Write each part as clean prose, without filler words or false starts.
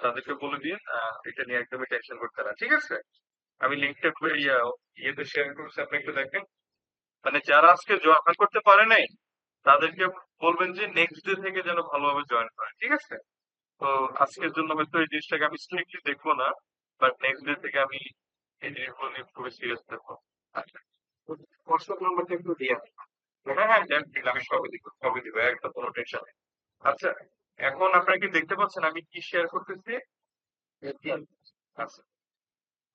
তাদেরকে বলে দিন এটা নিয়ে একদমই টেনশন করতে না, ঠিক আছে? আমি লিঙ্কটা ইয়েতে শেয়ার করছি, আপনি একটু দেখেন। মানে যারা আজকে জয়েন করতে পারে নাই তাদেরকে বলবেন যে নেক্সট ডে থেকে যেন ভালোভাবে জয়েন করে, ঠিক আছে? তো আজকের জন্য হয়তো এই জিনিসটাকে আমি স্ট্রিক্টলি দেখবো না, বাট নেক্সট ডে থেকে আমি এই জিনিসগুলো নিয়ে খুবই সিরিয়াস দেখবো। আচ্ছা, হোয়াটসঅ্যাপ নাম্বারটা একটু দিয়ে। হ্যাঁ হ্যাঁ, definitely আমি সবই দিব, একটা কোনো টেনশন নেই। আচ্ছা, এখন আপনারা কি দেখতে পাচ্ছেন আমি কি শেয়ার করতেছি? আচ্ছা,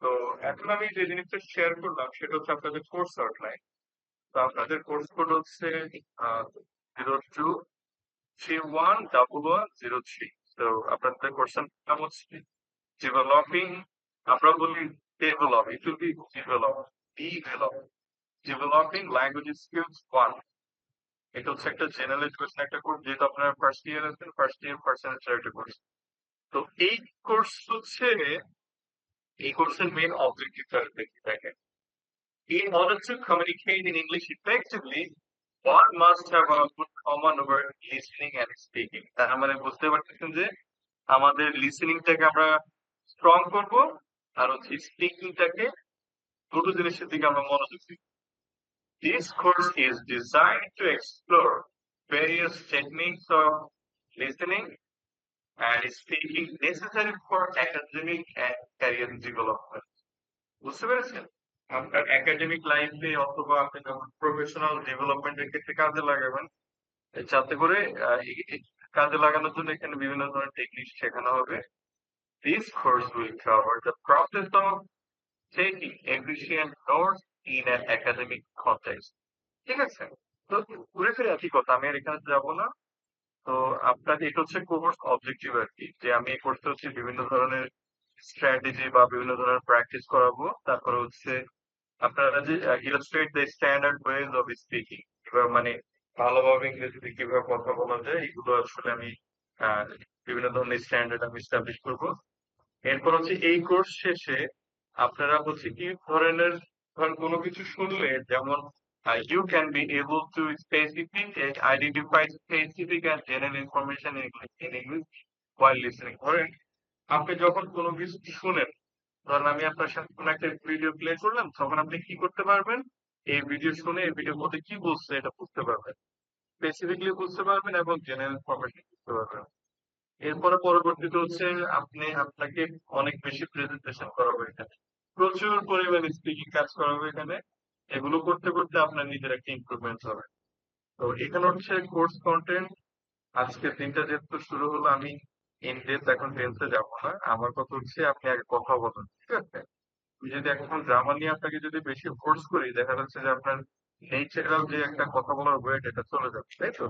তো এখন আমি যে জিনিসটা শেয়ার করলাম সেটা হচ্ছে আপনাদের কোর্স আউটলাইন। তো আপনাদের কোর্স কোড হচ্ছে 02311103। তো আপনাদের কোর্সের নাম হচ্ছে ডেভেলপিং, আমরা বলি develop, it will be develop developing language skills 1। এটা হচ্ছে একটা জেনারেল এডুকেশন একটা কোর্স, যেহেতু আপনারা ফার্স্ট ইয়ার আছেন, ফার্স্ট ইয়ার পার্সোনাল একটা কোর্স। তো এই কোর্স হচ্ছে, এই কোর্সের মেইন অবজেক্টিভটা দেখেন। In order to communicate in English effectively, one must have a good common over listening and speaking. তার মানে বুঝতে পারতেছেন যে আমাদের লিসেনিংটাকে আমরা স্ট্রং করব, আর হচ্ছে স্পিকিংটাকে, দুটো জিনিসের দিকে আমরা মনোযোগ দিব। This course is designed to explore various techniques of listening and speaking necessary for academic and career development. বুঝতে পেরেছেন? আপনার একাডেমিক লাইফে অথবা আপনি যখন প্রফেশনাল ডেভেলপমেন্টের ক্ষেত্রে কাজে লাগাবেন, যাতে করে কাজে লাগানোর জন্য এখানে বিভিন্ন ধরনের টেকনিক শেখানো হবে। This course will cover the process of taking efficient notes in an academic context. ঠিক আছে? তো ঘুরে ফিরে একই কথা, আমি আর এখানে যাব না। তো আপনাদের এটা হচ্ছে কোর্স অবজেক্টিভ আর কি, যে আমি এই কোর্সে হচ্ছে বিভিন্ন ধরনের স্ট্র্যাটেজি বা বিভিন্ন ধরনের প্র্যাকটিস করাবো। তারপরে হচ্ছে আপনারা যে illustrate the standard ways of speaking, কিভাবে মানে ভালোভাবে ইংরেজিতে কিভাবে কথা বলা যায়, এগুলো আসলে আমি আহ, বিভিন্ন ধরনের স্ট্যান্ডার্ড আমি এস্টাবলিশ করবো। এরপর হচ্ছে এই কোর্স শেষে আপনারা হচ্ছে কি ধরনের, ধরেন কোনো কিছু শুনলে, যেমন you can be able to specific identify specific and general information in English while listening. ধরেন আপনি যখন কোনো কিছু শুনেন, ধরেন আমি আপনার সাথে কোনো একটা ভিডিও প্লে করলাম, তখন আপনি কি করতে পারবেন, এই ভিডিও শুনে এই ভিডিওর মধ্যে কি বলছে এটা বুঝতে পারবেন, স্পেসিফিকলি বুঝতে পারবেন এবং জেনারেল ইনফরমেশন বুঝতে পারবেন। এরপরে পরবর্তীতে হচ্ছে আপনাকে অনেক বেশি প্রেজেন্টেশন করাবো এখানে, প্রচুর পরিমাণে স্পিকিং কাজ করাবো এখানে। এগুলো করতে করতে আপনার নিজের একটা ইমপ্রুভমেন্ট হবে। তো এখানে হচ্ছে কোর্স কন্টেন্ট। আজকে দিনটা যেহেতু শুরু হলো, আমি ইন ডেপথ এখন টেন্সে যাবো না। আমার কথা হচ্ছে আপনি আগে কথা বলুন, ঠিক আছে? আমি যদি এখন গ্রামার নিয়ে আপনাকে যদি বেশি ফোর্স করি, দেখা যাচ্ছে যে আপনার ন্যাচারাল যে একটা কথা বলার ওয়েট এটা চলে যাচ্ছে, তাই তো?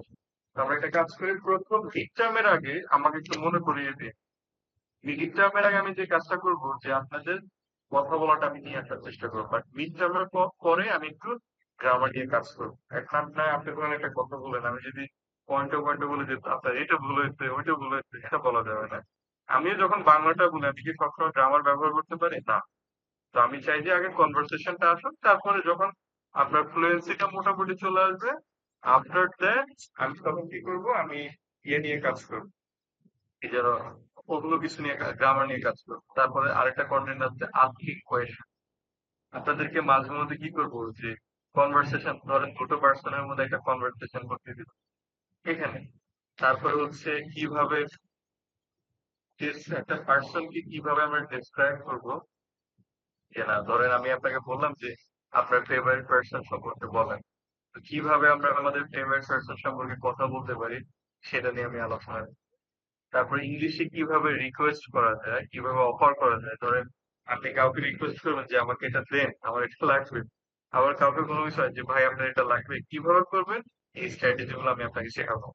তো আমরা একটা কাজ করি, প্রথম এক্সামের আগে আমাকে একটু মনে করিয়ে দিন। মিড টার্মের আগে আমি যে কাজটা করবো, যে আপনাদের কথা বলাটা আমি নিয়ে আসার চেষ্টা করবো, বাট মিড টার্মের পরে আমি একটু গ্রামার নিয়ে কাজ করবো। এখন আপনি ধরেন একটা কথা বলেন, আমি যদি পয়েন্টে বলে যে আপনার এটা ভুল হয়েছে ওইটা ভুল হয়েছে, এটা বলা যাবে না। আমিও যখন বাংলাটা বলি, আমি কি সবসময় গ্রামার ব্যবহার করতে পারি? না। তো আমি চাই যে আগে কনভারসেশনটা আসুক, তারপরে যখন আপনার ফ্লুয়েন্সিটা মোটামুটি চলে আসবে, আফটার দ্যাট আমি তখন কি করবো, আমি ইয়ে নিয়ে কাজ করবো, এই যেন অন্য কিছু নিয়ে গ্রামার নিয়ে কাজ করবো। তারপরে আরেকটা কন্টেন্ট আছে আস্কিং কোয়েশ্চেন। আপনাদেরকে মাঝে মধ্যে কি করবো, যে কনভারসেশন, ধরেন দুটো পার্সনের মধ্যে একটা কনভারসেশন করতে দিব এখানে। তারপরে হচ্ছে কিভাবে একটা পার্সনকে কিভাবে আমরা ডেসক্রাইব করবো, যে না ধরেন আমি আপনাকে বললাম যে আপনার ফেভারিট পার্সন সম্পর্কে বলেন, তো কিভাবে আমরা আমাদের ফেভারিট পার্সন সম্পর্কে কথা বলতে পারি সেটা নিয়ে আমি আলোচনা। তারপরে ইংলিশে কিভাবে রিকোয়েস্ট করা যায়, কিভাবে অফার করা যায়। ধরেন আপনি কাউকে রিকোয়েস্ট করবেন যে আমাকে এটা দেন, আমার এটা লাগবে। আবার কাউকে কোনো বিষয় যে ভাই আপনার এটা লাগবে, কিভাবে করবেন, এই স্ট্র্যাটেজি গুলো আমি আপনাকে শেখাবো।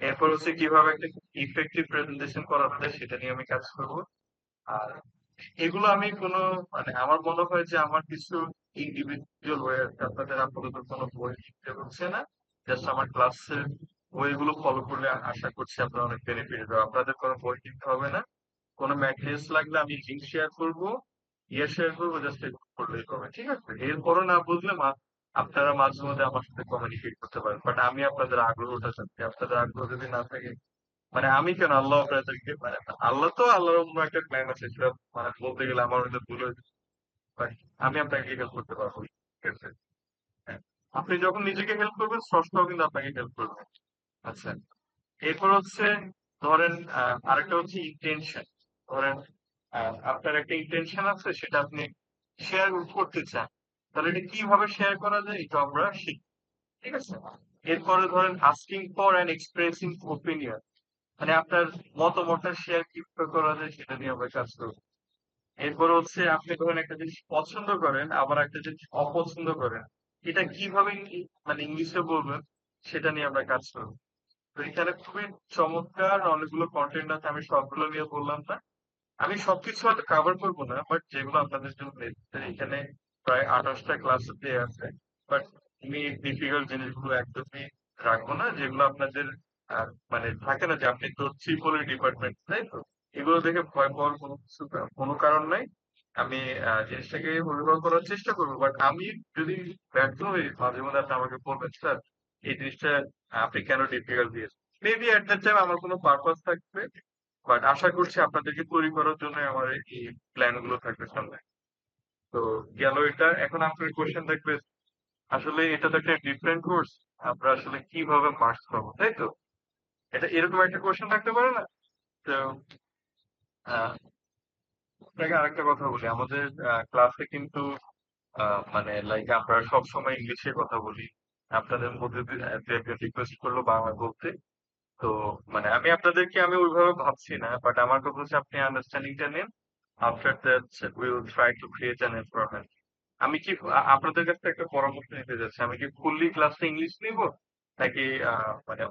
এরপর হচ্ছে কিভাবে একটা ইফেক্টিভ প্রেজেন্টেশন করা যায় সেটা নিয়ে আমি কাজ করবো। আর এগুলো আমি কোনো, মানে আমার মনে হয় যে আমার কিছু ইন্ডিভিজুয়াল ওয়ে আছে, আপনাদের আপাতত কোনো বই লিখতে হচ্ছে না। জাস্ট আমার ক্লাসের বইগুলো ফলো করলে আশা করছি আপনারা অনেক বেনিফিট হবে। আপনাদের কোনো বই কিনতে হবে না। কোনো ম্যাটেরিয়ালস লাগলে আমি লিঙ্ক শেয়ার করবো, শেয়ার করবো, জাস্ট করলেই হবে, ঠিক আছে? এরপরও না বুঝলে আপনারা মাঝে মধ্যে আমার সাথে কমিউনিকেট করতে পারেন, বাট আমি আপনাদের আগ্রহটা চাচ্ছি। আপনাদের আগ্রহ যদি না থাকে মানে আমি কেন, আল্লাহ আপনাদেরকে, মানে আল্লাহ তো আল্লাহর অন্য একটা প্ল্যান আছে, সেটা মানে বলতে গেলে আমার হয়তো ভুল হয়েছে, but আমি আপনাকে হেল্প করতে পারবো, ঠিক আছে? হ্যাঁ। আপনি যখন নিজেকে হেল্প করবেন, স্রষ্টাও কিন্তু আপনাকে হেল্প করবে। আচ্ছা, এরপর হচ্ছে ধরেন আরেকটা হচ্ছে ইন্টেনশন। ধরেন আপনার একটা ইন্টেনশন আছে, সেটা আপনি শেয়ার করতে চান, তাহলে এটা কিভাবে শেয়ার করা যায় এটা আমরা শিখি, ঠিক আছে? এরপরে ধরেন asking for and expressing opinion, মানে আপনার মতামতটা শেয়ার কিভাবে করা যায় সেটা নিয়ে আমরা কাজ করবো। এরপর হচ্ছে আপনি ধরেন একটা জিনিস পছন্দ করেন, আবার একটা জিনিস অপছন্দ করেন, এটা কিভাবে মানে ইংলিশে বলবেন সেটা নিয়ে আমরা কাজ করবো। তো এখানে খুবই চমৎকার অনেকগুলো কন্টেন্ট আছে, আমি সবগুলো নিয়ে বললাম না, আমি সবকিছু হয়তো কভার করবো না, বাট যেগুলো আপনাদের জন্য necessary, এখানে প্রায় 28টা ক্লাস দেওয়া আছে, বাট আমি ডিফিকাল্ট জিনিসগুলো একদমই রাখবো না, যেগুলো আপনাদের মানে থাকে না যে আপনি তো ট্রিপল ডিপার্টমেন্ট, তাই তো? এগুলো দেখে ভয় পাওয়ার কোনো কারণ নাই। আমি জিনিসটাকে অভিভাবক করার চেষ্টা করবো, বাট আমি যদি ব্যর্থ হই মাঝে মধ্যে আপনি আমাকে বলবেন, স্যার এই জিনিসটা আপনি কেন ডিফিকাল্ট দিয়েছেন, মেবি এট দ্যাট টাইম আমার কোনো পারপাস থাকবে, বাট আশা করছি আপনাদেরকে তৈরি করার জন্য আমার এই প্ল্যান গুলো থাকবে সামনে। তো গেল এটা, এখন আপনার কোয়েশ্চেন থাকবে আসলে এটা তো একটা ডিফারেন্ট কোর্স, আমরা আসলে কিভাবে মার্কস পাবো, তাই তো? এটা এরকম একটা কোয়েশ্চেন থাকতে পারে না? তো আহ, আপনাকে আরেকটা কথা বলি, আমাদের ক্লাসে কিন্তু মানে লাইক আমরা সব সময় ইংলিশে কথা বলি, আপনাদের মধ্যে দু একজন রিকোয়েস্ট করলো বাংলা বলতে। তো মানে আমি আপনাদেরকে আমি ওইভাবে ভাবছি না, বাট আমার কথা হচ্ছে আপনি আন্ডারস্ট্যান্ডিংটা নিন। After that we will try to create an environment. আমি কি আপনাদের কাছ থেকে একটা পরামর্শ নিতে যাচ্ছি, আমি কি ফুললি ক্লাসটা ইংলিশ নিব, নাকি মানে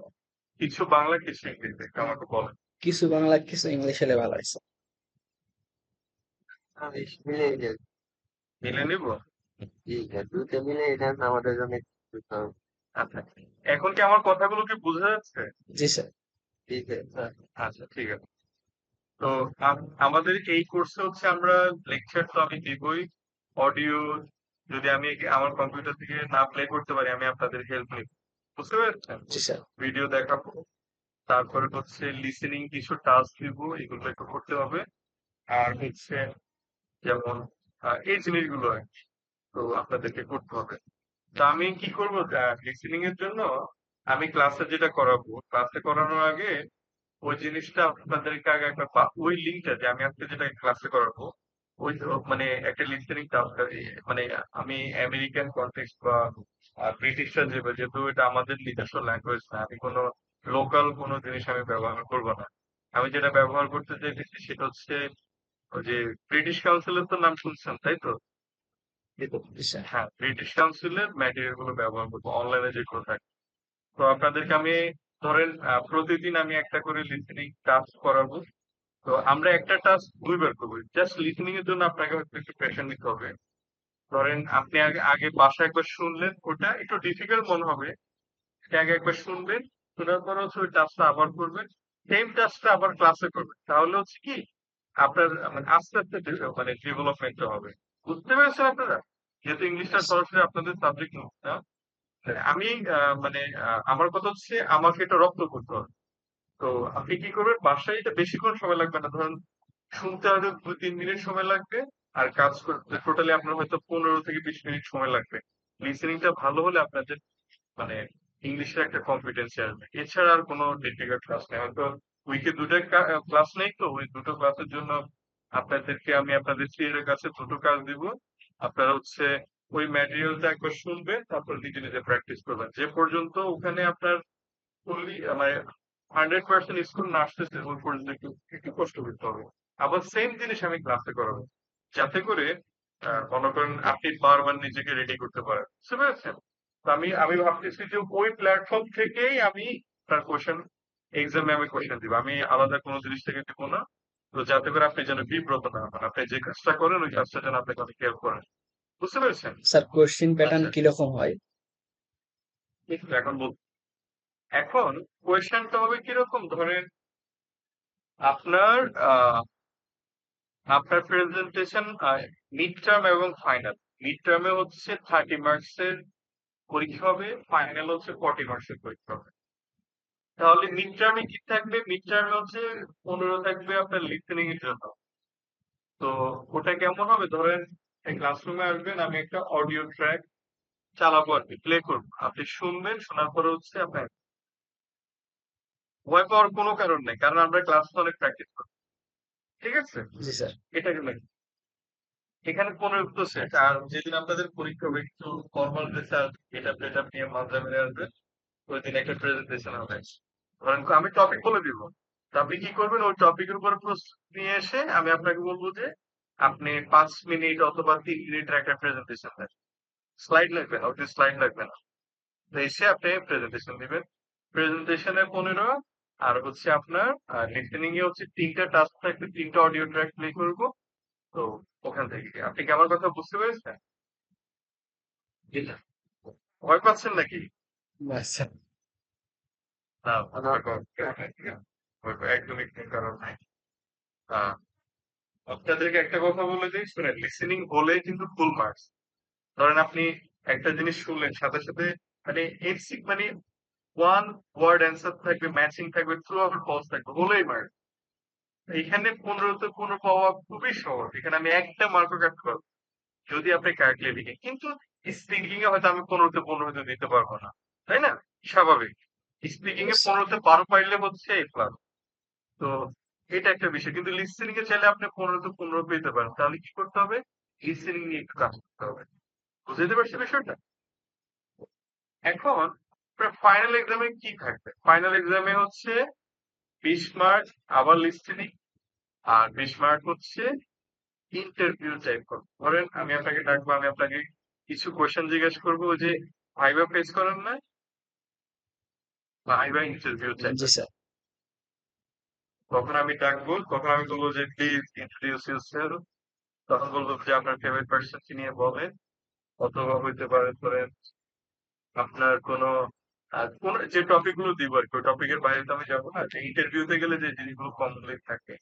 কিছু বাংলা কিছু ইংলিশ, একটু আমাকে বলেন। কিছু বাংলা কিছু ইংলিশ হলে ভালো হয়েছে। বেশ মিলিয়ে গেল। মিলে নিব। ঠিক আছে, দুটো মিলে এটা আমাদের জন্য একটু আচ্ছা, এখন কি আমার কথাগুলো কি বোঝা যাচ্ছে? জি স্যার। ঠিক আছে। আচ্ছা, ঠিক আছে। তো আমাদের এই কোর্সে হচ্ছে আমরা লেকচার তো আমি দিবই, অডিও যদি আমি আমার কম্পিউটার থেকে না প্লে করতে পারি, আমি আপনাদের হেল্প নিব, বুঝতে পেরেছেন? জি স্যার। ভিডিও দেখাবো, তারপরে হচ্ছে লিসেনিং কিছু টাস্ক দিব, এগুলো একটু করতে হবে। আর হচ্ছে যেমন এই জিনিসগুলো আর কি, তো আপনাদেরকে করতে হবে। তো আমি কি করবো, লিসেনিং এর জন্য আমি ক্লাসে যেটা করাবো, ক্লাসে করানোর আগে ওই জিনিসটা আপনাদেরকে আগে একবার ওই লিঙ্কটা যে আমি আজকে যেটা ক্লাসে করাবো, ওই মানে একটা লিসেনিং টাস্ক, মানে আমি আমেরিকান কনটেক্সট বা ব্রিটিশরা যেহেতু এটা আমাদের নিজস্ব ল্যাঙ্গুয়েজ না, আমি কোনো লোকাল কোনো জিনিস আমি ব্যবহার করব না। আমি যেটা ব্যবহার করতে চাইতেছি সেটা হচ্ছে ওই যে ব্রিটিশ কাউন্সিলের তো নাম শুনছেন, তাই তো? জি স্যার। হ্যাঁ, ব্রিটিশ কাউন্সিলের ম্যাটেরিয়াল গুলো ব্যবহার করবো, অনলাইনে যেগুলো থাকে। তো আপনাদেরকে আমি ধরেন প্রতিদিন আমি একটা করে লিসেনিং টাস্ক করাবো। তো আমরা একটা টাস্ক দুইবার করবো, জাস্ট লিসেনিং এর জন্য আপনাকে হয়তো একটু প্রেশার নিতে হবে। ধরেন আপনি আগে আগে বাসায় একবার শুনলেন, ওটা একটু ডিফিকাল্ট মনে হবে, আপনি আগে একবার শুনবেন, শোনার পর হচ্ছে ওই টাস্কটা আবার করবেন, সেম টাস্কটা আবার ক্লাসে করবেন, তাহলে হচ্ছে কি আপনার মানে আস্তে আস্তে মানে ডেভেলপমেন্টটা হবে। বুঝতে পেরেছেন আপনারা? যেহেতু ইংলিশটা সরাসরি আপনাদের সাবজেক্ট না, আমি মানে আমার কথা হচ্ছে আমাকে এটা রপ্ত করতে হবে। তো আপনি কি করবেন, বাসায় এটা বেশিক্ষণ সময় লাগবে না, ধরুন শুনতে হয়তো 2-3 মিনিট সময় লাগবে, আর কাজ করতে টোটালি আপনার হয়তো 15 থেকে 20 মিনিট সময় লাগবে। লিসেনিংটা ভালো হলে আপনাদের মানে ইংলিশের একটা কনফিডেন্স আসবে। এছাড়া আর কোনো ডিফিকাল্ট ক্লাস নেই, হয়তো উইকে দুটো ক্লাস নেই, তো ওই দুটো ক্লাসের জন্য আপনাদেরকে আমি আপনাদের সিনিয়রের কাছে দুটো কাজ দিব। আপনারা হচ্ছে ওই ম্যাটেরিয়ালটা একবার শুনবেন, তারপর নিজে নিজে প্র্যাকটিস করবেন, যে পর্যন্ত ওখানে আপনার ফুললি মানে 100% স্কুল না আসতেছে ওই পর্যন্ত একটু একটু কষ্ট করতে হবে। আবার সেম জিনিস আমি ক্লাসে করাবো, যাতে করে মনে করেন আপনি বারবার নিজেকে রেডি করতে পারেন, বুঝতে পেরেছেন? তো আমি আমি ভাবতেছি যে ওই প্ল্যাটফর্ম থেকেই আমি তার কোশ্চেন, এক্সামে আমি কোশ্চেন দিব, আমি আলাদা কোনো জিনিস থেকে দিব না। তো যাতে করে আপনি যেন বিব্রত না হন, আপনি যে কাজটা করেন ওই কাজটা যেন আপনাকে অনেক হেল্প করেন, বুঝতে পেরেছেন? স্যার কোশ্চিন প্যাটার্ন আচ্ছা, কিরকম হয়? এই তো এখন এখন কোয়েশ্চেনটা হবে কিরকম, ধরেন আপনার আপনার প্রেজেন্টেশন মিড টার্ম এবং ফাইনাল। মিড টার্মে হচ্ছে 30 মার্কস এর পরীক্ষা হবে, ফাইনাল হচ্ছে 40 মার্কস এর পরীক্ষা হবে। তাহলে মিড টার্মে কি থাকবে? মিড টার্মে হচ্ছে 15 থাকবে আপনার লিসেনিং এর জন্য। তো ওটা কেমন হবে? ধরেন ক্লাসরুমে আসবেন, আমি একটা অডিও ট্র্যাক চালাবো আর কি, প্লে করবো, আপনি শুনবেন, শোনার পরে হচ্ছে আপনার ভয় পাওয়ার কোনো কারণ নেই, কারণ আমরা ক্লাস অনেক প্র্যাকটিস করি। ঠিক আছে? জি স্যার। এটা কিন্তু এখানে 15 সেট। আর যেদিন আপনাদের পরীক্ষা হবে একটু ফর্মাল ড্রেস আর এটা এটা নিয়ে মাঝে মেরে আসবে, ওই দিন একটা প্রেজেন্টেশন হবে। ধরেন আমি টপিক বলে দিব, তো আপনি কি করবেন, ওই টপিকের উপর প্রস্তুতি নিয়ে এসে আমি আপনাকে বলবো যে আপনি 5 মিনিট অথবা 3 মিনিটের একটা প্রেজেন্টেশন দেন। স্লাইড লাগবে না, ওটি স্লাইড লাগবে না। তো এসে আপনি প্রেজেন্টেশন দিবেন। প্রেজেন্টেশনে 15, আর হচ্ছে আপনার লিসেনিং এ হচ্ছে 3টা টাস্ক থাকবে, 3টা অডিও ট্র্যাক প্লে করবো। তো ওখান থেকে আপনি কি আমার কথা বুঝতে পেরেছেন? ভয় পাচ্ছেন নাকি? না স্যার। না, না, ভয় পাওয়ার একদমই কোনো কারণ নাই। আহ, আপনাদেরকে একটা কথা বলে দিই, শুনেন, লিসেনিং হলে কিন্তু ফুল মার্কস। ধরেন আপনি একটা জিনিস শুনলেন, সাথে সাথে মানে মানে ওয়ান ওয়ার্ড অ্যান্সার থাকবে, ম্যাচিং থাকবে, ট্রু আর ফলস থাকবে, হলেই মার্ক। এখানে 15তে 15 পাওয়া খুবই সহজ, এখানে আমি একটা মার্কও কাটতে পারবো যদি আপনি কারেক্টলি লিখেন। কিন্তু স্পিকিং এ হয়তো আমি 15তে 15 হয়তো দিতে পারবো না, তাই না? স্বাভাবিক। স্পিকিং এ 15তে 12 পাইলে হচ্ছে এ প্লাস। তো এটা একটা বিষয়, কিন্তু লিসেনিং এ চাইলে আপনি 15তে 15 পেতে পারেন। তাহলে কি করতে হবে? লিসেনিং নিয়ে একটু কাজ করতে হবে। বুঝতে পারছি বিষয়টা? এখন ফাইনাল এক্সামে কি থাকবে? ফাইনাল এক্সামে হচ্ছে 20 মার্ক আবার লিসেনিং, আর 20 মার্ক হচ্ছে ইন্টারভিউ টাইপ করবো। ধরেন আমি আপনাকে ডাকবো, আমি আপনাকে কিছু কোয়েশ্চেন জিজ্ঞেস করবো, ওই যে ভাইবা ফেস করেন না, ভাইবা ইন্টারভিউ টাইপ। জি স্যার। তখন আমি ডাকবো, তখন আমি বলবো যে প্লিজ ইন্ট্রোডিউস ইউরসেলফ। তখন বলবো যে আপনার ফেভারিট পার্সন কি নিয়ে বলেন, অথবা হইতে পারে ধরেন আপনার কোনো কোন যে টপিক গুলো দিব আর কি, ওই টপিকের বাইরে তো আমি যাবো না। ইন্টারভিউতে গেলে যে জিনিসগুলো কমনলি থাকে,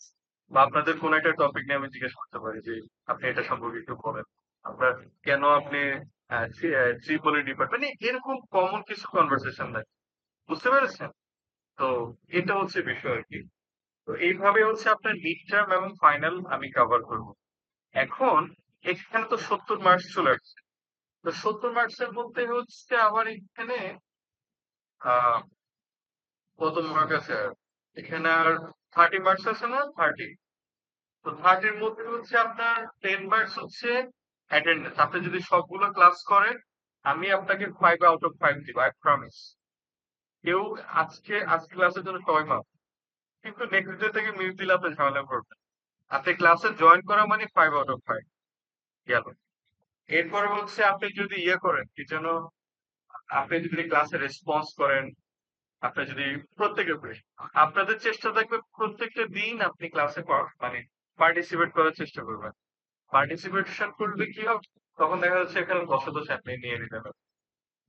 বা আপনাদের কোন একটা টপিক নিয়ে আমি জিজ্ঞেস করতে পারি যে আপনি এটা সম্পর্কে একটু বলেন, আপনার কেন আপনি ট্রিপলি ডিপার্ট, মানে এরকম কমন কিছু কনভারসেশন দেয়। বুঝতে পেরেছেন? তো এটা হচ্ছে বিষয় আর কি। তো এইভাবে হচ্ছে আপনার মিড টার্ম এবং ফাইনাল আমি কভার করবো। এখন এখানে তো 70 মার্কস চলে আসছে। তো 70 মার্কসের মধ্যে হচ্ছে আবার এখানে আহ কত মার্ক আছে আর? এখানে আর 30 মার্কস আছে না, 30। তো 30-র মধ্যে হচ্ছে আপনার 10 মার্কস হচ্ছে অ্যাটেন্ডেন্স। আপনি যদি সবগুলো ক্লাস করেন, আমি আপনাকে 5 আউট অফ 5 দিব, আই প্রমিস। কেউ আজ ক্লাসের জন্য সবাই মাপ, কিন্তু নেক্সট ডে থেকে মিস দিলে আপনি ঝামেলা করবেন। আপনি ক্লাসে জয়েন করা মানে 5 আউট অফ 5 গেল। এরপরে হচ্ছে আপনি যদি ইয়ে করেন কি যেন, আপনি যদি ক্লাসে রেসপন্স করেন, আপনি যদি আপনাদের চেষ্টা থাকবে প্রত্যেকটা দিন আপনি ক্লাসে মানে পার্টিসিপেট করার চেষ্টা করবেন। পার্টিসিপেশন করলে কি হবে? তখন দেখা যাচ্ছে এখানে 10 দশ আপনি নিয়ে নিতে হবে।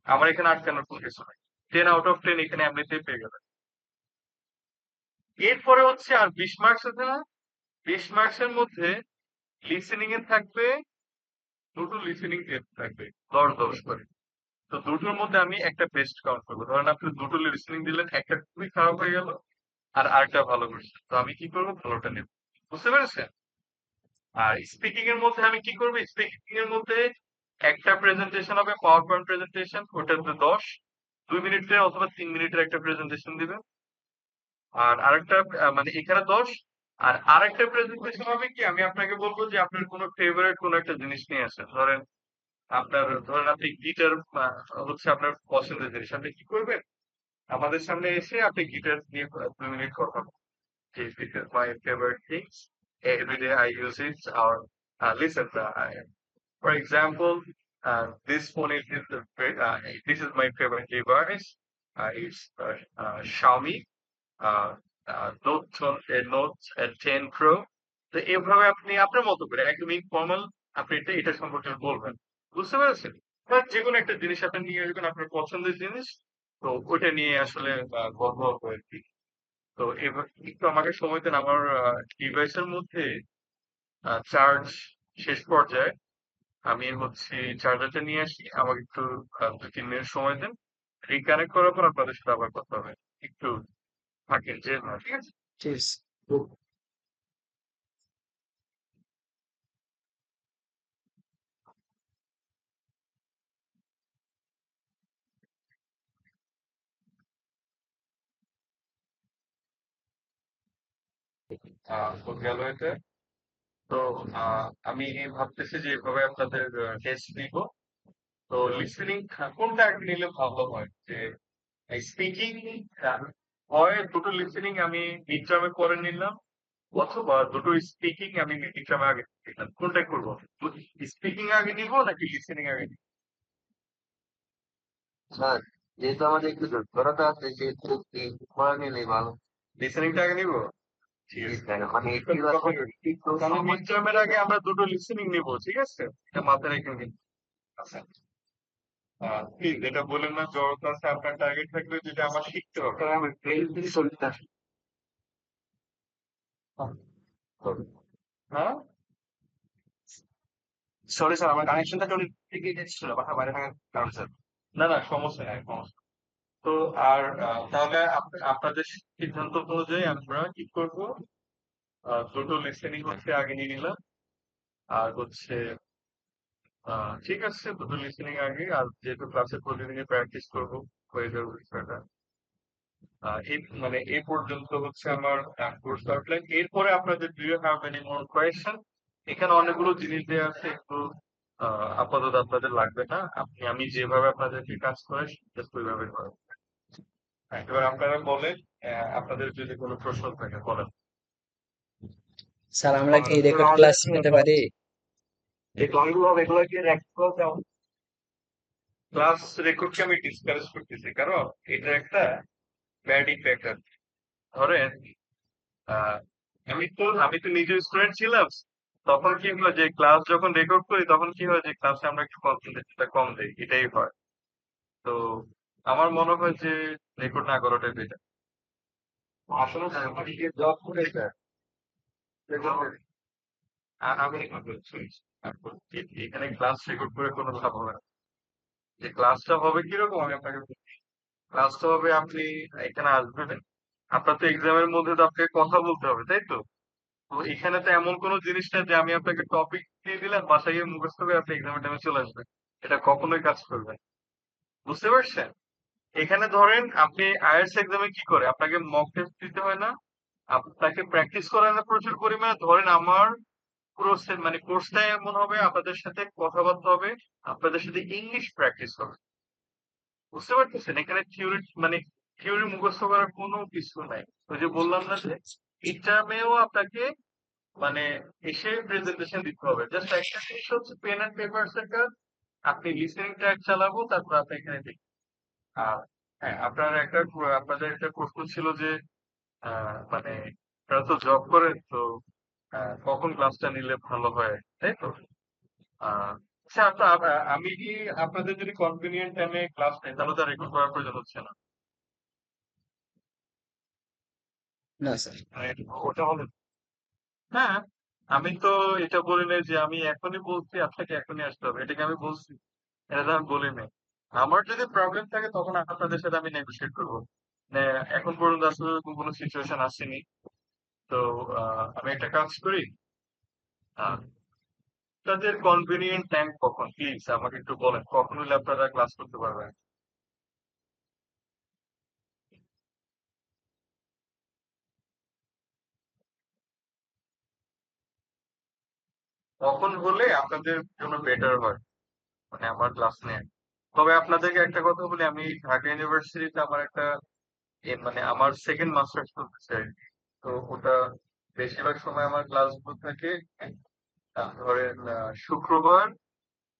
আমার এখানে আটকানোর কোনো কিছু নাই। 10 আউট অফ 10 এখানে এমনিতেই পেয়ে গেলেন। এরপরে হচ্ছে আর 20 মার্কস আছে না? 20 মার্কসের মধ্যে লিসেনিং এ থাকবে, দুটো লিসেনিং টেস্ট থাকবে, 10 10 করে। তো দুটোর মধ্যে আমি একটা বেস্ট কাউন্ট করবো। ধরেন আপনি দুটো লিসেনিং দিলেন, একটা খুবই খারাপ হয়ে গেল, আর আরেকটা ভালো করছে, তো আমি কি করবো? ভালোটা নেব। বুঝতে পেরেছেন? আর স্পিকিং এর মধ্যে আমি কি করবো? স্পিকিং এর মধ্যে একটা প্রেজেন্টেশন হবে, পাওয়ার পয়েন্ট প্রেজেন্টেশন, ওটাতে 10, 2 মিনিটের অথবা 3 মিনিটের একটা প্রেজেন্টেশন দিবেন। আর আরেকটা মানে এখানে 10, আর আরেকটা প্রেজেন্টেশন হবে কি, আমি আপনাকে বলবো যে আপনার কোনো ফেভারিট কোনো একটা জিনিস নিয়ে আসেন। ধরেন আপনি গিটার হচ্ছে আপনার পছন্দের জিনিস, আপনি কি করবেন? আমাদের সামনে এসে আপনি গিটার নিয়ে 2 মিনিট কথা বলুন। This is my favorite things. Every day I use it or listen. For example, this phone this is my favorite device. It's Xiaomi Note 10 Pro. তো এভাবে আপনি আপনার মতো করে একদম ইনফর্মাল আপনি এটা সম্পর্কে বলবেন। বুঝতে পেরেছেন? বা যেকোনো একটা জিনিস আপনি নিয়ে আসবেন, আপনার পছন্দের জিনিস। তো ওইটা নিয়ে আসলে গল্প হবে আর কি। তো এবার একটু আমাকে সময় দেন, আমার ডিভাইসের মধ্যে চার্জ শেষ পর্যায়ে। আমি হচ্ছে চার্জারটা নিয়ে আসি, আমাকে একটু 2-3 মিনিট সময় দেন। রিকানেক্ট করার পর আপনাদের সাথে আবার কথা হবে। একটু থাকেন যে ঠিক আছে। ঠিক আছে। তো গেল এটা। তো আমি ভাবতেছি যে এভাবে আপনাদের টেস্ট নিব। তো লিসেনিং কোনটা আগে নিলে ভালো হয়, যে স্পিকিং হয় দুটো লিসেনিং আমি মিড টার্মে পরে নিলাম, অথবা দুটো স্পিকিং আমি মিড টার্মে আগে নিলাম, কোনটা করবো? স্পিকিং আগে নিব নাকি লিসেনিং আগে নিব? স্যার, যেহেতু আমাদের একটু দুর্বলতা আছে সেহেতু কি করে নিলেই ভালো। লিসেনিংটা আগে নিব, ঠিক জি আছে। স্যার, মানে একটু একটু তাহলে মিড সময় টার্মের আগে আমরা দুটো লিসেনিং নিব, ঠিক আছে, এটা মাথায় রেখে নিন। আচ্ছা, প্লিজ এটা বলেন না জড়তা আছে, আপনার টার্গেট থাকলে যেটা আমার শিখতে হবে। স্যার, আমি ফেল দিয়ে চলতে হ্যাঁ, সরি স্যার, আমার কানেকশনটা চলে থেকে ছিল, বাসা বাইরে থাকার কারণ স্যার। না না সমস্যা নাই, সমস্যা। তো আর তাহলে আপনাদের সিদ্ধান্ত অনুযায়ী আমরা কি করব, দুটো লিসেনিং হচ্ছে আগে নিয়ে নিলাম, আর হচ্ছে ঠিক আছে দুটো লিসেনিং আগে, আর যেহেতু ক্লাসে প্রতিদিনই প্র্যাকটিস করবো হয়ে যাবে বিষয়টা। মানে এই পর্যন্ত হচ্ছে আমার কোর্স আউটলাইন। এরপরে আপনাদের do you have any more question? এখানে অনেকগুলো জিনিস দেওয়া আছে, একটু আপাতত আপনাদের লাগবে না, আমি যেভাবে আপনাদেরকে কাজ করে জাস্ট ওইভাবে করেন। হ্যাঁ, এবার আপনারা বলেন, আপনাদের যদি কোনো প্রশ্ন থাকে বলেন। স্যার আমরা কি রেকর্ড ক্লাস পেতে পারি? এই ক্লাসগুলো হবে, এগুলো কি রেকর্ড দাও? ক্লাস রেকর্ডকে আমি ডিসকারেজ করতেছি, কারণ এটা একটা ব্যাড ইফেক্ট। ধরেন আহ, আমি তো নিজে স্টুডেন্ট ছিলাম, তখন কি হয় যে ক্লাস যখন রেকর্ড করি তখন কি হয় যে ক্লাসে আমরা একটু কনসেন্ট্রেশনটা কম দিই, এটাই হয়। তো আমার মনে হয় যে রেকর্ড না করাটাই বেটার। আসলে স্যার, আমাকে জব করে স্যার, আমি এখানে ক্লাস রেকর্ড করে কোনো লাভ হবে না। যে ক্লাসটা হবে কিরকম আমি আপনাকে বলছি। ক্লাসটা হবে আপনি এখানে আসবেন, আপনার তো এক্সামের মধ্যে তো আপনাকে কথা বলতে হবে, তাই তো? তো এখানে তো এমন কোনো জিনিস না যে আমি আপনাকে টপিক দিয়ে দিলাম, বাসায় গিয়ে মুখস্থ করে আপনি এক্সামের টাইমে চলে আসবেন। এটা কখনোই কাজ করবে না। বুঝতে পারছেন? এখানে ধরেন আপনি আইএলটিএস এক্সামে কি করে, আপনাকে মক টেস্ট দিতে হয় না, আপনাকে প্র্যাকটিস করায় না প্রচুর পরিমাণে। ধরেন আমার পুরো মানে কোর্সটা এমন হবে, আপনাদের সাথে কথাবার্তা হবে, আপনাদের সাথে ইংলিশ প্র্যাকটিস হবে। বুঝতে পারতেছেন? এখানে থিওরি মানে থিওরি মুখস্থ করার কোনো কিছু নাই। ওই যে বললাম না যে এক্সামেও আপনাকে মানে এসে প্রেজেন্টেশন দিতে হবে। জাস্ট একটা জিনিস হচ্ছে পেন এন্ড পেপার এর কাজ, আপনি লিসেনিং ট্র্যাক চালাবো, তারপর আপনি এখানে দেখবেন। আর হ্যাঁ, আপনাদের একটা প্রশ্ন ছিল যে মানে আপনারা তো জব করেন, তো কখন ক্লাসটা নিলে ভালো হয়, তাই তো? আচ্ছা, আমি কি আপনাদের যদি কনভিনিয়েন্ট টাইমে ক্লাস নেই তাহলে তো রেকর্ড করার প্রয়োজন হচ্ছে না। না স্যার। মানে ওটা হলো, হ্যাঁ, আমি তো এটা বলি নাই যে আমি এখনই বলছি আপনাকে এখনই আসতে হবে, এটাকে আমি বলছি? এটা তো আমি বলি নাই। আমার যদি প্রবলেম থাকে তখন আপনাদের সাথে আমি নেগোশিয়েট করবো। মানে এখন পর্যন্ত আসলে এরকম কোনো সিচুয়েশন আসেনি। তো আমি একটা কাজ করি, আহ, আপনাদের কনভিনিয়েন্ট টাইম কখন প্লিজ আমাকে একটু বলেন, কখন হলে আপনারা ক্লাস করতে পারবেন? কখন হলে আপনাদের জন্য বেটার হয়, মানে আমার ক্লাস নেয়। তবে আপনাদেরকে একটা কথা বলি, আমি ঢাকা ইউনিভার্সিটিতে আমার একটা মানে আমার সেকেন্ড মাস্টার্স করতেছে আর কি। তো ওটা বেশিরভাগ সময় আমার ক্লাসগুলো থাকে ধরেন শুক্রবার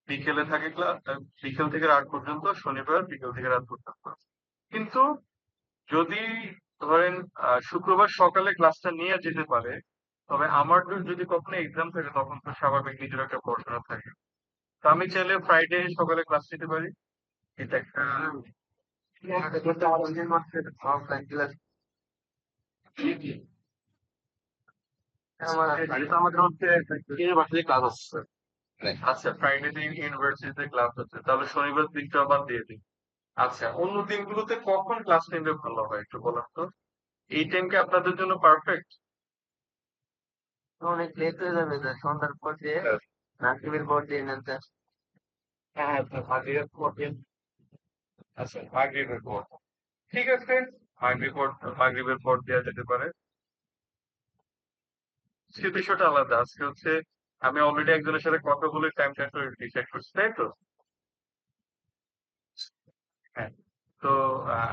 বিকেলে থাকে ক্লাস, বিকেল থেকে রাত পর্যন্ত, শনিবার বিকেল থেকে রাত পর্যন্ত। কিন্তু যদি ধরেন শুক্রবার সকালে ক্লাসটা নিয়ে যেতে পারে, তবে আমার যদি কখনো এক্সাম থাকে তখন তো স্বাভাবিক নিজের একটা পড়াশোনা থাকে। তো আমি চাইলে ফ্রাইডে সকালে ক্লাস নিতে পারি। এটা একটা করতে আমাদের যে মাত্র অফলাইন ক্লাস, আমাদের হচ্ছে ইউনিভার্সিটি ক্লাস হচ্ছে। আচ্ছা, ফ্রাইডে দিন ইউনিভার্সিটিতে ক্লাস হচ্ছে, তাহলে শনিবার দিনটা আবার দিয়ে দিই। আচ্ছা, অন্য দিনগুলোতে কখন ক্লাস নিলে ভালো হয় একটু বলেন তো? এই টাইম কি আপনাদের জন্য পারফেক্ট? অনেক লেট হয়ে যাবে স্যার, সন্ধ্যার পর দিয়ে মাগরিবের পর দিয়ে নেন স্যার। হ্যাঁ আপনার মাগরিবের পর দিন। আচ্ছা মাগরিবের পর ঠিক আছে, মাগরিবের পর দেওয়া যেতে পারে। সে বিষয়টা আলাদা। আজকে হচ্ছে আমি অলরেডি একজনের সাথে কথা বলে টাইমটা ডিসাইড করছি, তাই তো? হ্যাঁ। তো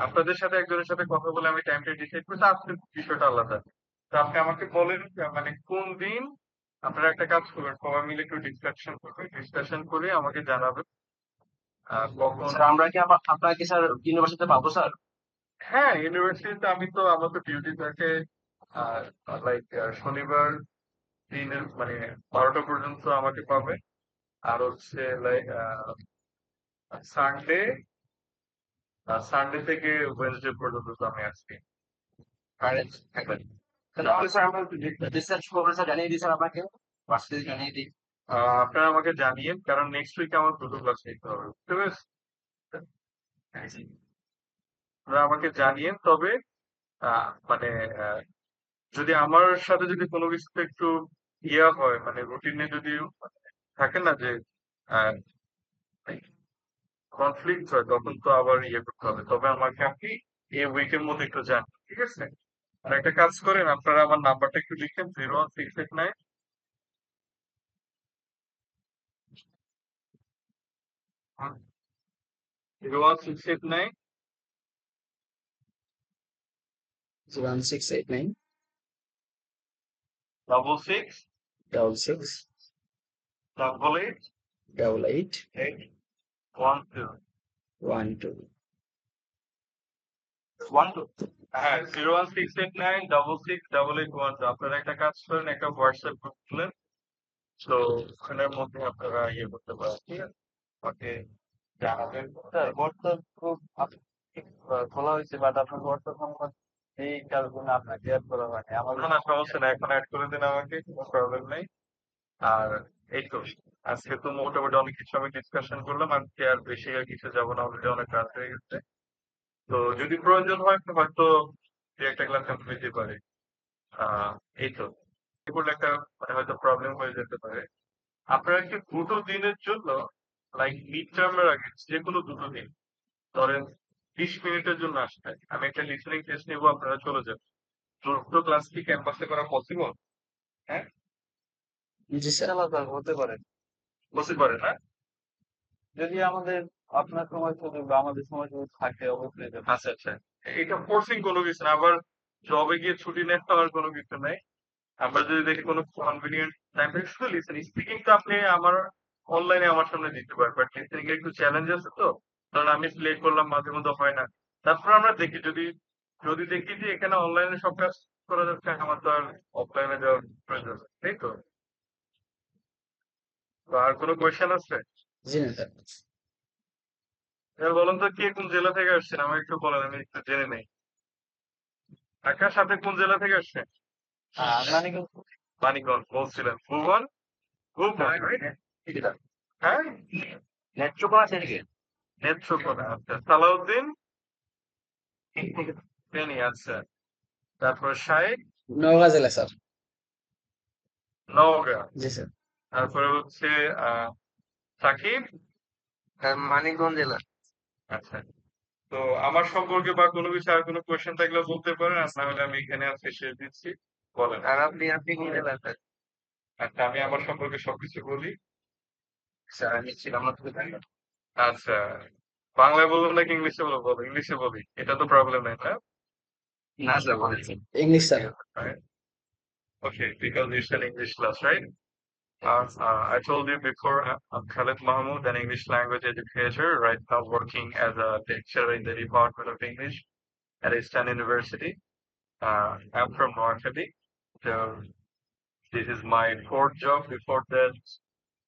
আপনাদের সাথে একজনের সাথে কথা বলে আমি টাইমটা ডিসাইড করছি, আজকে বিষয়টা আলাদা। তো আপনি আমাকে বলেন মানে কোন দিন আপনারা একটা কাজ করবেন, সবাই মিলে একটু ডিসকাশন করে আমাকে জানাবেন কখন। স্যার আমরা কি আপনারা কি স্যার ইউনিভার্সিটিতে পাবো স্যার? হ্যাঁ ইউনিভার্সিটিতে আমি তো আমার তো ডিউটি থাকে লাইক শনিবার দিনের মানে 12টা পর্যন্ত আমাকে পাবে। আর হচ্ছে লাইক সানডে সানডে থেকে ওয়েডনেসডে পর্যন্ত তো আমি আসছি। কারেন্ট থাকবেন তাহলে স্যার আমরা রিসার্চ করবো স্যার, জানিয়ে দিই স্যার আপনাকে, ভার্সিটি জানিয়ে দিই। আপনারা আমাকে জানিয়েন, কারণ নেক্সট উইকে আমার দুটো ক্লাস নিতে হবে, বুঝতে পেরেছেন? আপনারা আমাকে জানিয়েন, তবে মানে যদি আমার সাথে যদি কোনো কিছুতে একটু ইয়া হয়, মানে রুটিনে যদি থাকে না যে কনফ্লিক্ট হয়, তখন তো আবার ইয়ে করতে হবে। তবে আমাকে আপনি এই উইকের মধ্যে একটু জান, ঠিক আছে? আর একটা কাজ করেন, আপনারা আমার নাম্বারটা একটু লিখেন, 01689 01689 01689 66 66 88 88 812। 12 হ্যাঁ 01689 66 88 12। আপনারা একটা কাজ করেন, একটা হোয়াটসঅ্যাপ গ্রুপ খুলেন, তো ওখানের মধ্যে আপনারা ইয়ে করতে পারেন, ঠিক আছে? ওকে জানাবেন। স্যার হোয়াটসঅ্যাপ গ্রুপ খোলা হয়েছে, বাট আপনার হোয়াটসঅ্যাপ নাম্বার এই কারণে আপনাকে অ্যাড করা হয়নি আমার। না না সমস্যা নাই, এখন অ্যাড করে দিন আমাকে, কোনো প্রবলেম নেই। আর এই তো আজকে তো মোটামুটি অনেক কিছু আমি ডিসকাশন করলাম, আজকে আর বেশি আর কিছু যাবো না, অলরেডি অনেক রাত হয়ে গেছে। তো যদি প্রয়োজন হয় তো হয়তো দু একটা ক্লাস আমি নিতে পারি। আহ এই তো এ করলে একটা মানে হয়তো প্রবলেম হয়ে যেতে পারে। আপনারা কি দুটো দিনের জন্য লাইক মিড টার্মের আগে যে কোনো দুটো দিন ধরেন 20 মিনিটের জন্য আসবেন, আমি একটা লিসেনিং টেস্ট নেবো, আপনারা চলে যাবেন। দুটো ক্লাস কি ক্যাম্পাসে করা পসিবল? হ্যাঁ জি স্যার। ইনশাআল্লাহ স্যার হতে পারে, বসতে পারে না? যদি আমাদের আপনার সময় সুযোগ বা আমাদের সময় সুযোগ থাকে অবশ্যই যাবো। আচ্ছা আচ্ছা, এটা ফোর্সিং কোনো কিছু না, আবার জবে গিয়ে ছুটি নেওয়ার কোনো কিছু নাই। আমরা যদি দেখি কোনো কনভিনিয়েন্ট টাইম, শুধু লিসেনিং স্পিকিং তো আপনি আমার অনলাইনে আমার সামনে দিতে পারেন, বাট লিসেনিং এর একটু চ্যালেঞ্জ আছে তো, কারণ আমি প্লে করলাম মাঝে মধ্যে হয় না। তারপর আমরা দেখি যদি যদি দেখি যে এখানে অনলাইনে সব কাজ করা যাচ্ছে, আমার তো আর অফলাইনে যাওয়ার প্রয়োজন নেই, তাই তো? তো আর কোনো কোয়েশ্চেন আছে? জি না স্যার। এবার বলুন তো কে কোন জেলা থেকে আসছেন, আমাকে একটু বলেন, আমি একটু জেনে নেই। ঢাকার সাথে কোন জেলা থেকে আসছেন? মানিকগঞ্জ। মানিকগঞ্জ বলছিলেন, ভুবন ভুবন হ্যাঁ নেত্রকোনা থেকে। নেত্রকোনা, আচ্ছা। সালাউদ্দিন ফেনী, আচ্ছা। তারপর শাইখ নওগাঁ জেলা স্যার। নওগাঁ, জি স্যার। তারপরে হচ্ছে সাকিব মানিকগঞ্জ জেলা। আচ্ছা। তো আমার সম্পর্কে বা কোনো কিছু আর কোনো কোয়েশ্চেন থাকলে বলতে পারেন, আর না হলে আমি এখানে আজকে শেষ দিচ্ছি। বলেন। আর আপনি কোন জেলা স্যার? আচ্ছা আমি আমার সম্পর্কে সবকিছু বলি। স্যার আমি ছিলাম না তো জানি না। আচ্ছা বাংলায় বলবো নাকি ইংলিশে বলবো? ইংলিশে বলি, এটা তো প্রবলেম নেই না? না স্যার বলেছেন। English sir. Right? Okay, because it's an English class, right? I told you before, I'm Khalid Mahmood, an English language educator, right now working as a lecturer in the Department of English at Eastern University. I'm from Noakhali. So this is my fourth job. Before that,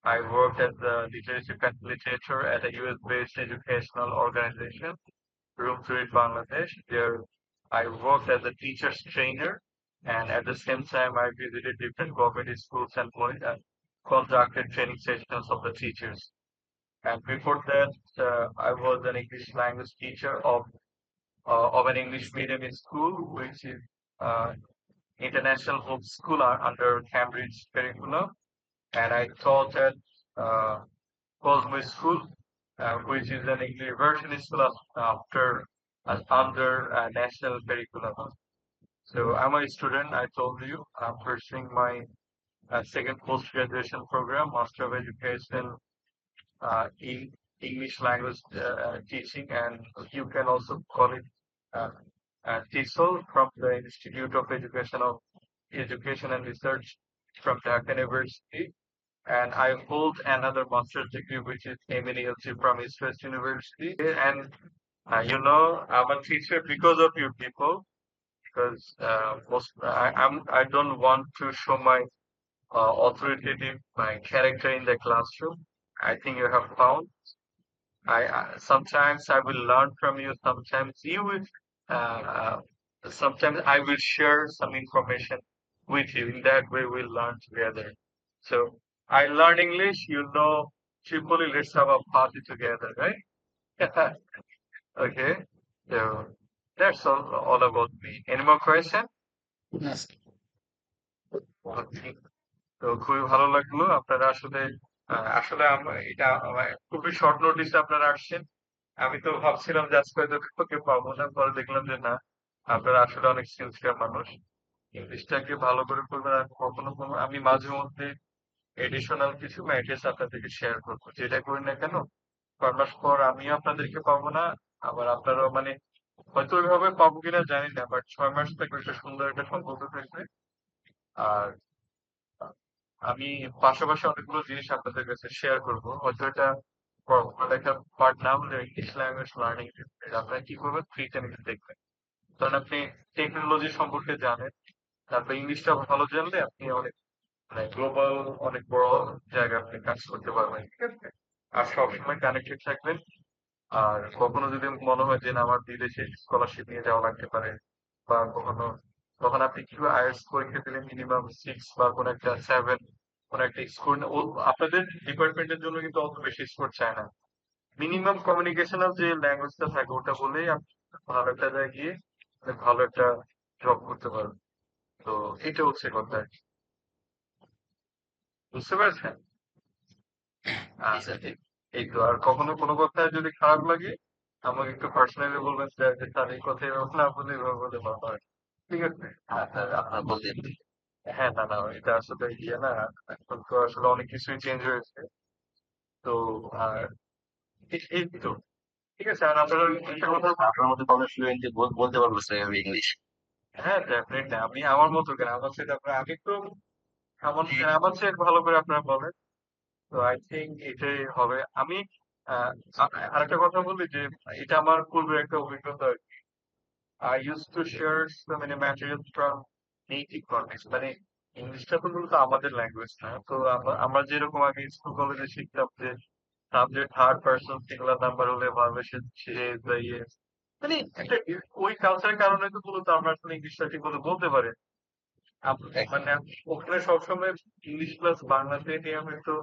I worked as a literacy facilitator at a US-based educational organization, Room to Read Bangladesh. There, I worked as a teacher's trainer, and at the same time, I visited different government schools and conducted training sessions of the teachers. And before that, I was an English language teacher of an English medium in school, which is uh, International Hope School under Cambridge curriculum, and I taught at uh, Cosmo School, which is an English version school after under national curriculum. So I'm a student. I told you I'm pursuing my second post-graduation program, Master of Education in English language teaching, and you can also call it uh, TESOL from the Institute of Education and Research from Dhaka University. And I hold another master's degree, which is MNELC from East West University. And I'm a teacher because of you people, because I don't want to show my authoritative my character in the classroom. I think you have found. I sometimes I will learn from you. Sometimes you will. Uh, Sometimes I will share some information with you. In that way, we'll learn together. So I learn English. You know, Tripoli. Let's have a party together, right? Okay. So that's all about me. Any more question? No, sir. Okay. তো খুবই ভালো লাগলো আপনারা আসলে আসলে এটা খুবই short নোটিসে আপনারা আসছেন। আমি তো ভাবছিলাম যে আজকে হয়তো কাউকে পাবো না, পরে দেখলাম যে না, আপনারা আসলে অনেক সিনসিয়ার মানুষ। ইংলিশটাকে ভালো করে করবেন, আর কখনো কোনো আমি মাঝে মধ্যে এডিশনাল কিছু ম্যাটেরিয়ালস আপনাদেরকে শেয়ার করবো, যেটা করি না কেন 6 মাস পর আমিও আপনাদেরকে পাবো না, আবার আপনারাও মানে হয়তো ওইভাবে পাবো কিনা জানি না, বাট 6 মাস থাকবে, একটা সুন্দর একটা সম্পর্ক থাকবে। আর আমি পাশাপাশি অনেকগুলো জিনিস আপনাদের কাছে শেয়ার করব। হয়তো এটা পড়ালেখার পার্ট না হলে ইংলিশ ল্যাঙ্গুয়েজ লার্নিং আপনারা কি করবেন, ফ্রি টাইম দেখবেন। কারণ আপনি টেকনোলজি সম্পর্কে জানেন, তারপর ইংলিশটা ভালো জানলে আপনি অনেক মানে গ্লোবাল অনেক বড় জায়গায় আপনি কাজ করতে পারবেন, ঠিক আছে? আর সবসময় কানেক্টেড থাকবেন। আর কখনো যদি মনে হয় যে না আমার বিদেশে স্কলারশিপ নিয়ে যাওয়া লাগতে পারে, বা কখনো তখন আপনি কি আইএলটিএস পরীক্ষা দিলে মিনিমাম 6 বা কোনো একটা 7 কোনো একটা স্কোর, আপনাদের ডিপার্টমেন্টের জন্য কিন্তু অত বেশি স্কোর চায় না। মিনিমাম কমিউনিকেশনাল যে ল্যাঙ্গুয়েজটা থাকে ওটা বলেই আপনি ভালো একটা জায়গায় গিয়ে ভালো একটা জব করতে পারবেন। তো এটা হচ্ছে কথা আর কি। বুঝতে পারছেন? আচ্ছা, ঠিক। এই তো, আর কখনো কোনো কথা যদি খারাপ লাগে আমাকে একটু পার্সোনালি বলবেন, যে স্যার এই কথা এভাবে না বলে এভাবে বলে ভালো হয়, ঠিক আছে? আপনার বলতে হ্যাঁ, না না, এটা আসলে ইয়ে না, এখন তো আসলে অনেক কিছুই চেঞ্জ হয়েছে। তো আর এই তো ঠিক আছে। আর আপনারা একটা কথা, আপনার মধ্যে কবে ফ্লুয়েন্টলি বলতে পারবো স্যার আমি ইংলিশ? হ্যাঁ ডেফিনেটলি, আমি আমার মতো কেন, আমার সাথে আপনার আমি তো আমার চেয়ে ভালো করে আপনারা বলেন। তো আই থিঙ্ক এটাই হবে। আমি আহ, আরেকটা কথা বলি যে এটা আমার পূর্বে একটা অভিজ্ঞতা আর কি। I used to share so many materials from native context, মানে ইংলিশটা তো মূলত আমাদের ল্যাঙ্গুয়েজ না। তো আমরা যেরকম আগে স্কুল কলেজে শিখতাম যে subject third person singular number হলে ভার্বের সে ইয়ে, মানে একটা ওই কালচারের কারণে তো মূলত আমরা আসলে ইংলিশটা ঠিক মতো বলতে পারি। মানে ওখানে সবসময় ইংলিশ প্লাস বাংলাতে নিয়ে হয়তো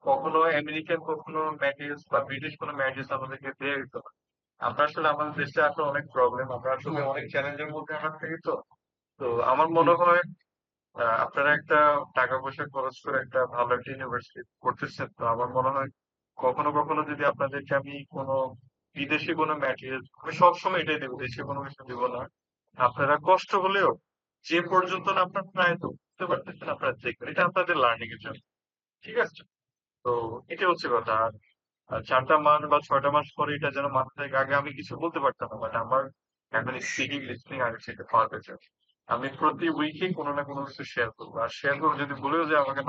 কখনো আমেরিকান কখনো ম্যাটেরিয়ালস বা ব্রিটিশ কোনো ম্যাটেরিয়ালস আমাদেরকে দেয়া হইতো না। আমরা আসলে আমাদের দেশটা আসলে অনেক প্রবলেম, আমরা আসলে অনেক চ্যালেঞ্জের মধ্যে আমরা থাকি। তো তো আমার মনে হয় আপনারা একটা টাকা পয়সা খরচ করে একটা ভালো একটা ইউনিভার্সিটি করতেছেন, তো আমার মনে হয় কখনো কখনো যদি আপনাদেরকে আমি কোনো বিদেশি কোনো ম্যাটেরিয়াল, আমি সবসময় এটাই দেবো, দেশে কোনো কিছু দিব না। আপনারা কষ্ট হলেও যে পর্যন্ত না আপনার প্রায় তো বুঝতে পারতেছেন আপনারা দেখবেন, এটা আপনাদের লার্নিং এর জন্য, ঠিক আছে? তো এটা হচ্ছে কথা। আর 4টা মাস বা 6টা মাস পরে এটা যেন মাথা থেকে, আগে আমি কিছু বলতে পারতাম না, বাট আমার এখন স্পিকিং লিসনিং আগে সেটা পারফেক্ট আছে। আমি প্রতি উইকে কোনো না কোনো কিছু শেয়ার করবো, আর শেয়ার করবো যদি বলেও যে আমাকে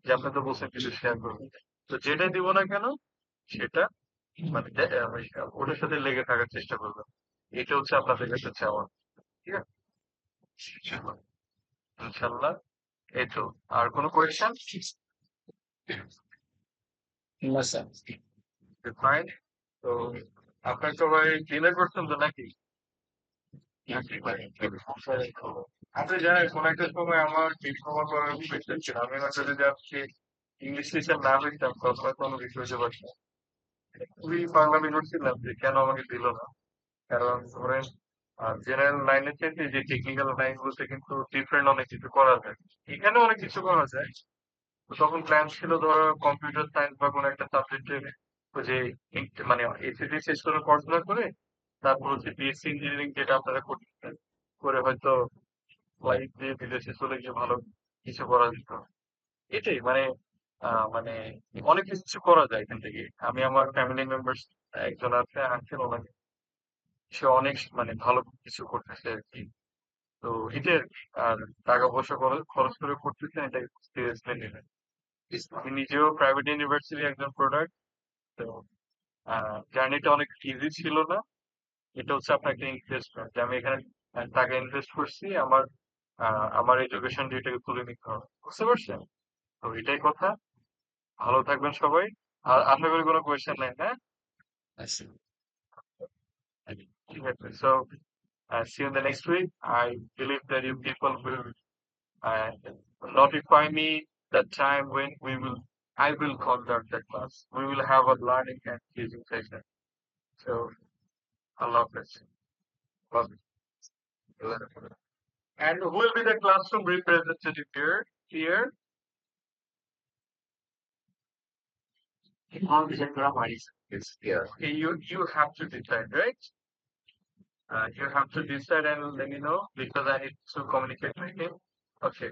যে আপনি তো বলছেন কিছু শেয়ার করবেন, তো যেটাই দিব না কেন সেটা মানে ওটার সাথে লেগে থাকার চেষ্টা করবেন। এটা হচ্ছে আপনাদের কাছে চাওয়া, ঠিক আছে? ইনশাল্লাহ। এই তো, আর কোনো কোয়েশ্চেন? No, sir. ফাইন। তো আপনার সবাই ডিনার করছেন তো নাকি? আপনি জানেন কোন একটা সময় আমার ডিপ্লোমা করার ইচ্ছা ছিল, আমি হয়তো যদি আজকে ইংলিশ টিচার না হইতাম তখন কোনো কিছু হইতে পারতাম। খুবই পাগলামি করছিলাম যে কেন আমাকে দিল না। কারণ ধরেন জেনারেল লাইনের চাইতে যে টেকনিক্যাল লাইনগুলোতে কিন্তু ডিফারেন্ট অনেক কিছু করা যায়। এখানে অনেক কিছু করা যায়। তো তখন প্ল্যান ছিল ধরো কম্পিউটার সায়েন্স বা কোনো একটা সাবজেক্টের ওই যে মানে এসএসসি শেষ করে পড়াশোনা করে তারপর হচ্ছে বিএসসি ইঞ্জিনিয়ারিং যেটা আপনারা করতেছেন করে হয়তো ফ্লাইট দিয়ে বিদেশে চলে গিয়ে ভালো কিছু করা যেত। এটাই মানে মানে অনেক কিছু করা যায় এখান থেকে। আমি আমার ফ্যামিলি মেম্বার্স একজন আছে আঙ্কেল, ওনাকে সে অনেক মানে ভালো কিছু করতেছে আর কি। তো এটাই আর কি। আর টাকা পয়সা খরচ করে করতেছেন, এটা সিরিয়াসলি নেবেন। আমি নিজেও প্রাইভেট ইউনিভার্সিটি একজন প্রোডাক্ট। তো জার্নিটা অনেক ইজি ছিল না। এটা হচ্ছে আপনার একটা ইনভেস্টমেন্ট যে আমি এখানে টাকা ইনভেস্ট করছি, আমার এডুকেশন এটাকে তুলে নিতে হবে, বুঝতে পারছেন? তো এটাই কথা। ভালো থাকবেন সবাই। আর আশা করি কোনো কোয়েশ্চেন নাই, হ্যাঁ? আচ্ছা। ঠিক আছে। So see you in the next week. I believe that you people will uh, notify me the time when I will conduct the class. We will have a learning and teaching session. So Allah Hafiz. Love you. And who will be the classroom representative here? Here, competition করা হয়নি okay, you have to decide, right? You have to decide and let me know because I need to communicate with him. Okay.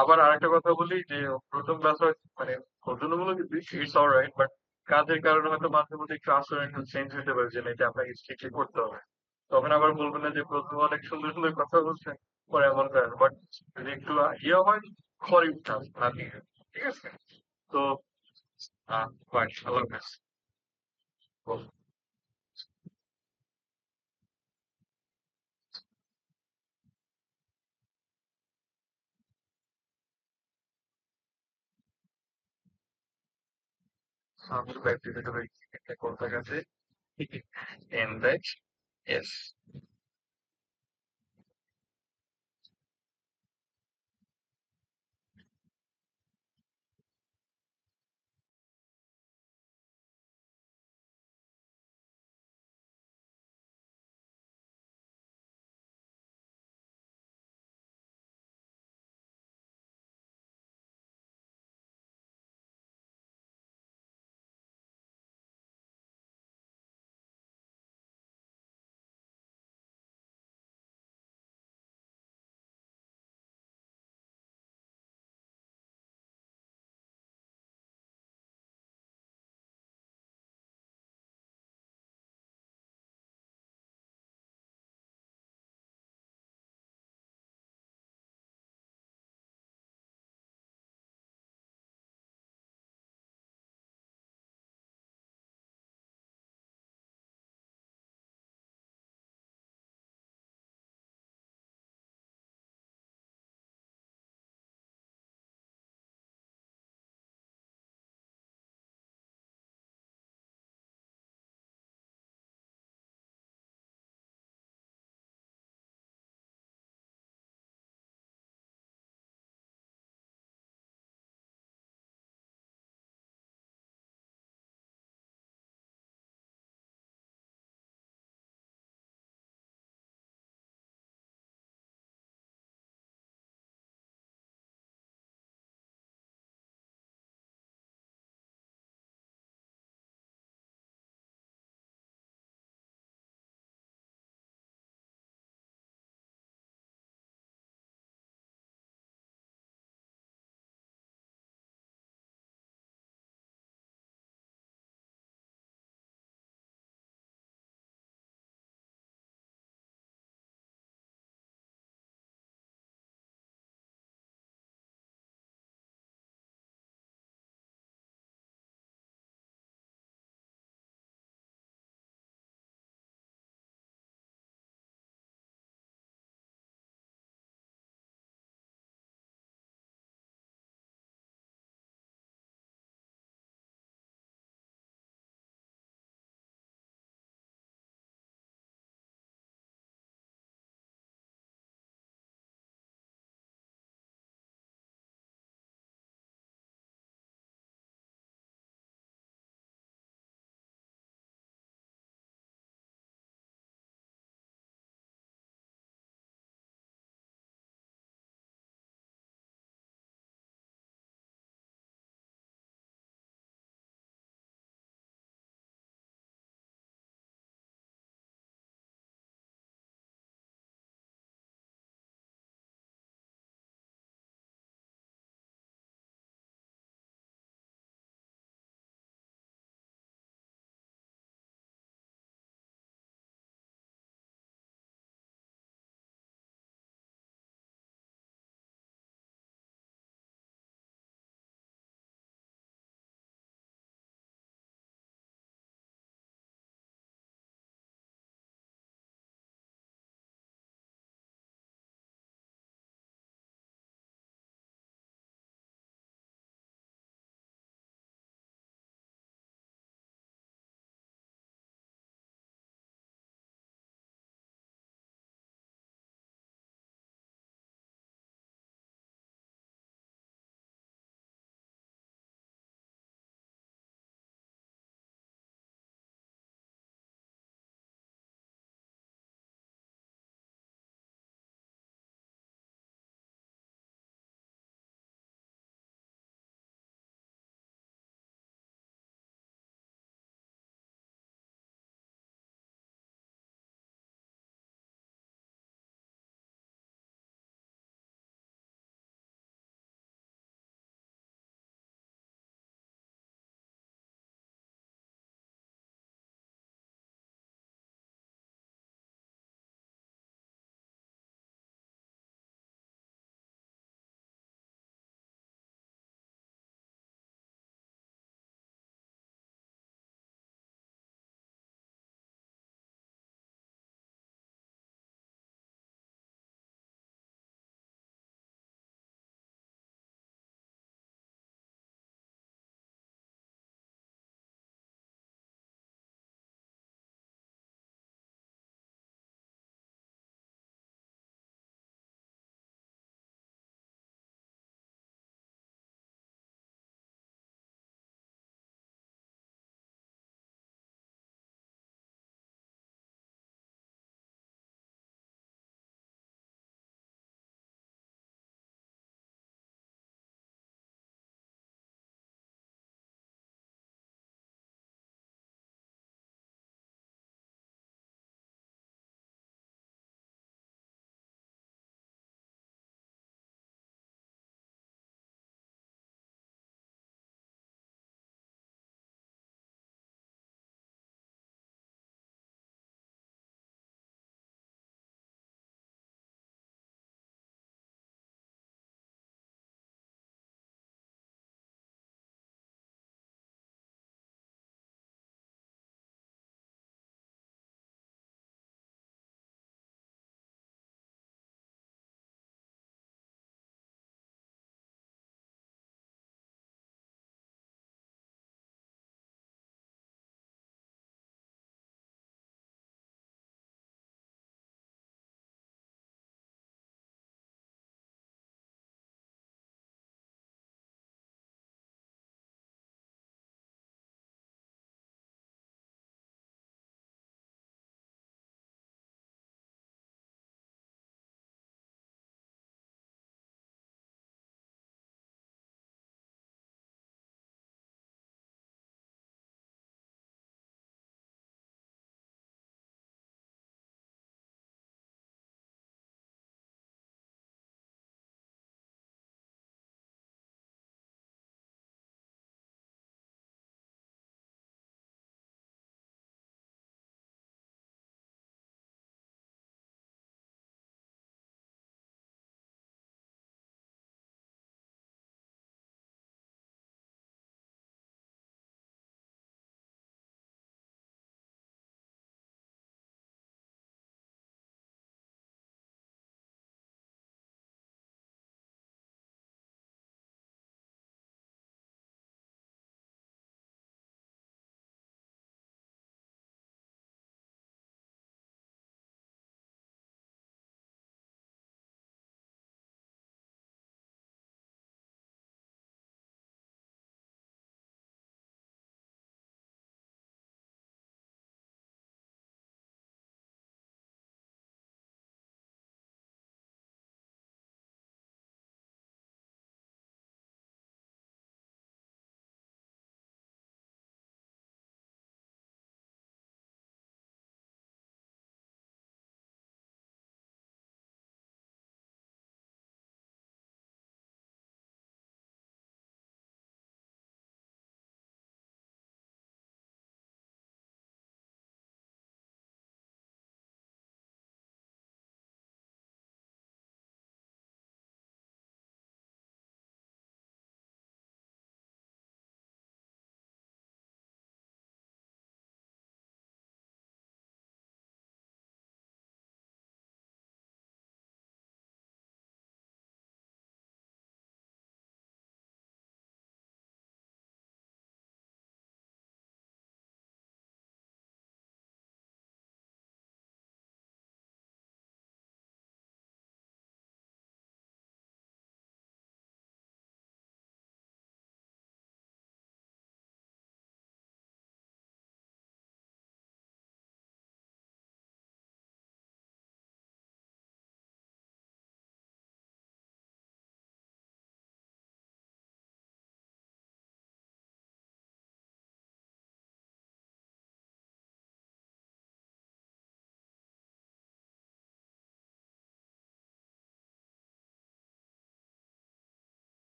আবার আরেকটা কথা বলি যে প্রথম class মানে ঘটনাগুলো কিন্তু ইটস অলরাইট, বাট কাজের কারণে হয়তো মাঝে মধ্যে একটু আচরণ একটু চেঞ্জ হতে পারে, যে না এটা আপনাকে স্ট্রিক্টলি করতে হবে। তখন আবার বলবেন না যে প্রথম অনেক সুন্দর সুন্দর কথা বলছেন, পরে এমন করেন। বাট যদি একটু ইয়ে হয়, সরি, ঠিক আছে? তো ফাইন, আল্লাহ হাফেজ। আমি ব্যাগ দিতে একটা কথা আছে, and that yes.